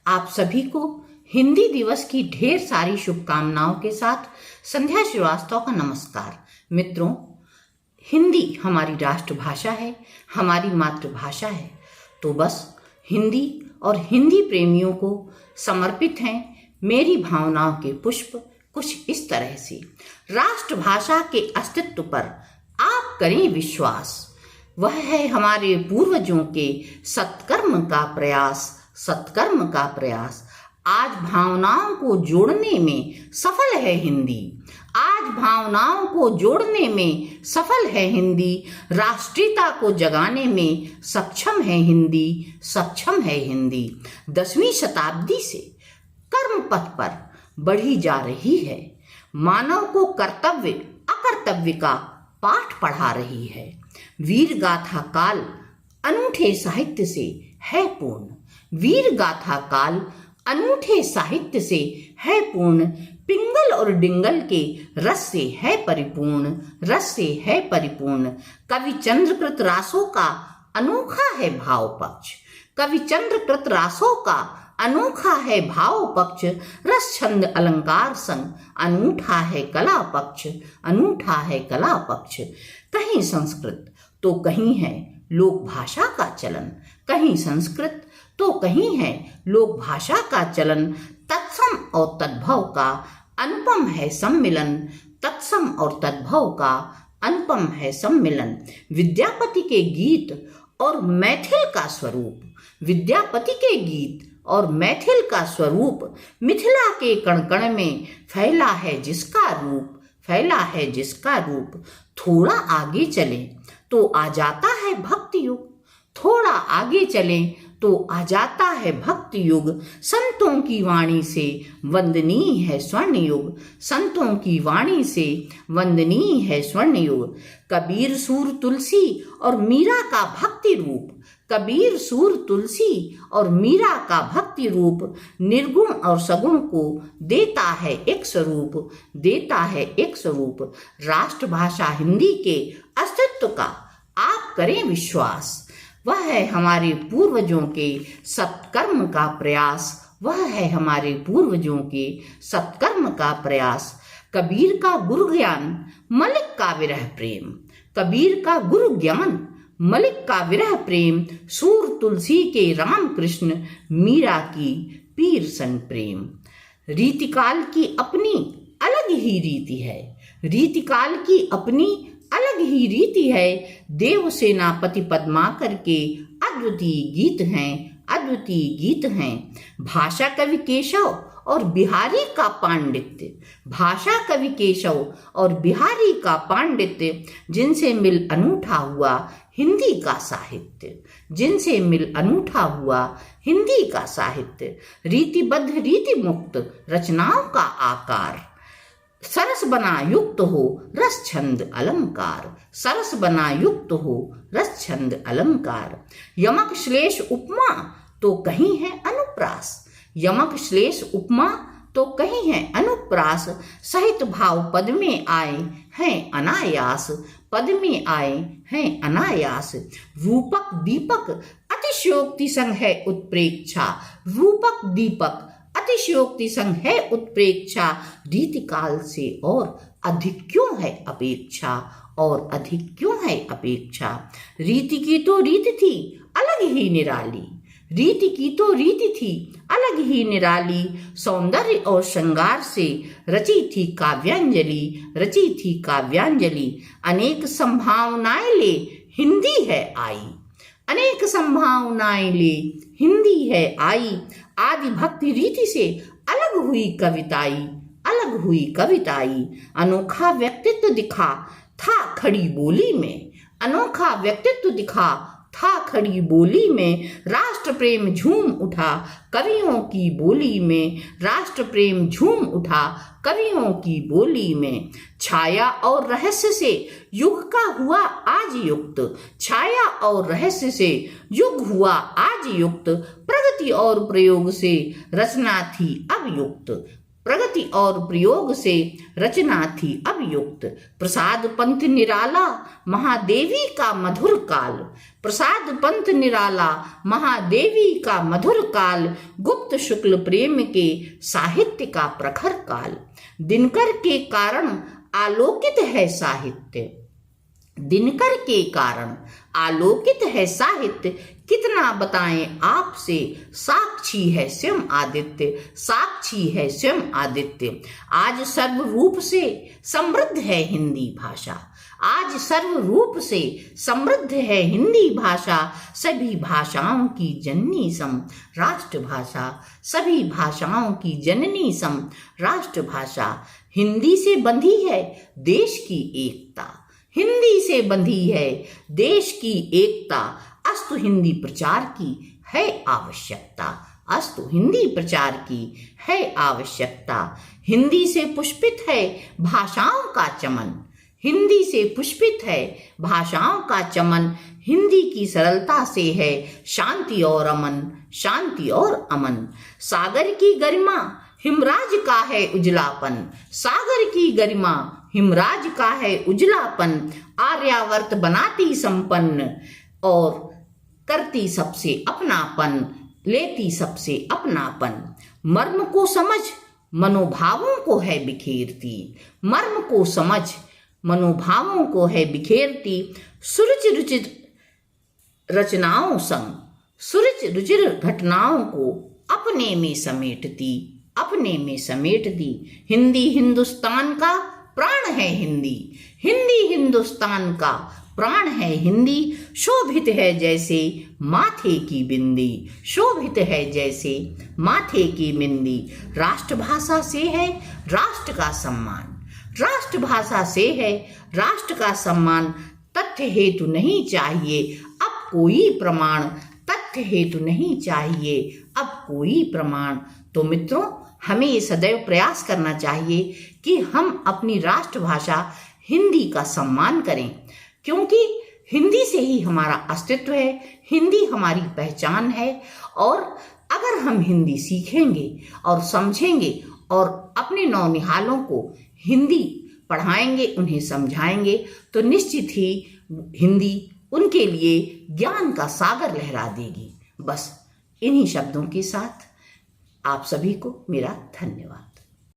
आप सभी को हिंदी दिवस की ढेर सारी शुभकामनाओं के साथ संध्या श्रीवास्तव का नमस्कार। मित्रों, हिंदी हमारी राष्ट्रभाषा है, हमारी मातृभाषा है। तो बस हिंदी और हिंदी प्रेमियों को समर्पित हैं मेरी भावनाओं के पुष्प कुछ इस तरह से। राष्ट्रभाषा के अस्तित्व पर आप करें विश्वास, वह है हमारे पूर्वजों के सत्कर्म का प्रयास, सत्कर्म का प्रयास। आज भावनाओं को जोड़ने में सफल है हिंदी, आज भावनाओं को जोड़ने में सफल है हिंदी। राष्ट्रीयता को जगाने में सक्षम है हिंदी, सक्षम है हिंदी। 10वीं शताब्दी से कर्म पथ पर बढ़ी जा रही है, मानव को कर्तव्य अकर्तव्य का पाठ पढ़ा रही है। वीर गाथा काल अनूठे साहित्य से है पूर्ण, वीर गाथा काल अनूठे साहित्य से है पूर्ण। पिंगल और डिंगल के रस से है परिपूर्ण, रस से है परिपूर्ण। कवि चंद्रकृत रासों का अनोखा है भाव पक्ष, कवि चंद्रकृत रासों का अनोखा है भाव पक्ष। रस छंद अलंकार संग अनूठा है कला पक्ष, अनूठा है कला पक्ष। कहीं संस्कृत तो कहीं है लोक भाषा का चलन, कहीं संस्कृत तो कहीं है लोक भाषा का चलन। तत्सम और तद्भव का अनुपम है सम्मिलन, तत्सम और तद्भव का अनुपम है सम्मिलन। विद्यापति के गीत और मैथिल का स्वरूप, विद्यापति के गीत और मैथिल का स्वरूप। मिथिला के कण कण में फैला है जिसका रूप, फैला है जिसका रूप। थोड़ा आगे चले तो आ जाता है भक्ति युग, थोड़ा आगे चले तो आ जाता है भक्ति युग। संतों की वाणी से वंदनीय है स्वर्ण युग, संतों की वाणी से वंदनीय है स्वर्ण युग। कबीर सूर तुलसी और मीरा का भक्ति रूप, कबीर सूर तुलसी और मीरा का भक्ति रूप। निर्गुण और सगुण को देता है एक स्वरूप, देता है एक स्वरूप। राष्ट्रभाषा हिंदी के अस्तित्व का आप करें विश्वास, वह है हमारे पूर्वजों के सत्कर्म का प्रयास, वह है हमारे पूर्वजों के सत्कर्म का प्रयास। कबीर का गुरु ज्ञान मलिक का विरह प्रेम, कबीर का गुरु ज्ञान मलिक का विरह प्रेम। सूर तुलसी के राम कृष्ण, मीरा की पीर सन प्रेम। रीतिकाल की अपनी अलग ही रीति है, रीतिकाल की अपनी अलग ही रीति है। देव सेनापति पद्माकर के अद्वितीय गीत हैं, अद्वितीय गीत हैं। भाषा कवि केशव और बिहारी का पांडित्य, भाषा कवि केशव और बिहारी का पांडित्य। जिनसे मिल अनूठा हुआ हिंदी का साहित्य, जिनसे मिल अनूठा हुआ हिंदी का साहित्य। रीतिबद्ध रीति मुक्त रचनाओं का आकार, सरस बना युक्त हो रस छंद अलंकार, सरस बना युक्त हो रस छंद अलंकार। यमक श्लेष उपमा तो कहीं है अनुप्रास, यमक श्लेष उपमा तो कहीं है अनुप्रास। सहित भाव पद में आए हैं अनायास, पद में आए हैं अनायास। रूपक दीपक अतिशयोक्ति संग है उत्प्रेक्षा, रूपक दीपक अतिशयोक्ति संग है उत्प्रेक्षा। रीतिकाल से और अधिक क्यों है अपेक्षा, और अधिक क्यों है अपेक्षा। रीति की तो रीति थी अलग ही निराली, रीति की तो रीति थी अलग ही निराली। सौंदर्य और श्रृंगार से रची थी काव्यांजलि, रची थी काव्यांजलि। अनेक संभावनाएं ले हिंदी है आई, अनेक संभावनाएं ले हिंदी है आई। आदि भक्ति रीति से अलग हुई कविताई, अलग हुई कविताई। अनोखा व्यक्तित्व दिखा था खड़ी बोली में, अनोखा व्यक्तित्व दिखा था खड़ी बोली में। राष्ट्र प्रेम झूम उठा कवियों की बोली में, राष्ट्र प्रेम झूम उठा कवियों की बोली में। छाया और रहस्य से युग का हुआ आज युक्त, छाया और रहस्य से युग हुआ आज युक्त। प्रगति और प्रयोग से रचना थी अब युक्त, प्रगति और प्रयोग से रचना थी अभियुक्त। प्रसाद पंथ निराला महादेवी का मधुर काल, प्रसाद पंथ निराला महादेवी का मधुर काल, गुप्त शुक्ल प्रेम के साहित्य का प्रखर काल। दिनकर के कारण आलोकित है साहित्य, दिनकर के कारण आलोकित है साहित्य, कितना बताएं आपसे, साक्षी है स्वयं आदित्य, साक्षी है स्वयं आदित्य। आज सर्व रूप से समृद्ध है हिंदी भाषा, आज सर्व रूप से समृद्ध है हिंदी भाषा, सभी भाषाओं की जननी सम राष्ट्रभाषा, सभी भाषाओं की जननी सम राष्ट्रभाषा। हिंदी से बंधी है देश की एकता, हिंदी से बंधी है देश की एकता, अस्तु हिंदी प्रचार की है आवश्यकता, अस्तु हिंदी प्रचार की है आवश्यकता। हिंदी से पुष्पित है भाषाओं का चमन, हिंदी से पुष्पित है भाषाओं का चमन, हिंदी की सरलता से है शांति और अमन, शांति और अमन। सागर की गरिमा हिमराज का है उजलापन, सागर की गरिमा हिमराज का है उजलापन, आर्यावर्त बनाती संपन्न और करती सबसे अपनापन, लेती सबसे अपनापन। मर्म को समझ मनोभावों को है बिखेरती, मर्म को समझ मनोभावों को है बिखेरती, सुरुचि रुचिर रचनाओं संग सुरुचि रुचिर घटनाओं को अपने में समेटती, अपने में समेटती। हिंदी हिंदुस्तान का प्राण है हिंदी, हिंदी हिंदुस्तान का प्राण है हिंदी, शोभित है जैसे माथे की बिंदी, शोभित है जैसे माथे की बिंदी। राष्ट्रभाषा से है राष्ट्र का सम्मान, राष्ट्रभाषा से है राष्ट्र का सम्मान, तथ्य हेतु नहीं चाहिए अब कोई प्रमाण, तथ्य हेतु नहीं चाहिए अब कोई प्रमाण। तो मित्रों, हमें ये सदैव प्रयास करना चाहिए कि हम अपनी राष्ट्रभाषा हिंदी का सम्मान करें, क्योंकि हिंदी से ही हमारा अस्तित्व है, हिंदी हमारी पहचान है। और अगर हम हिंदी सीखेंगे और समझेंगे और अपने नौनिहालों को हिंदी पढ़ाएंगे, उन्हें समझाएंगे, तो निश्चित ही हिंदी उनके लिए ज्ञान का सागर लहरा देगी। बस इन्हीं शब्दों के साथ आप सभी को मेरा धन्यवाद।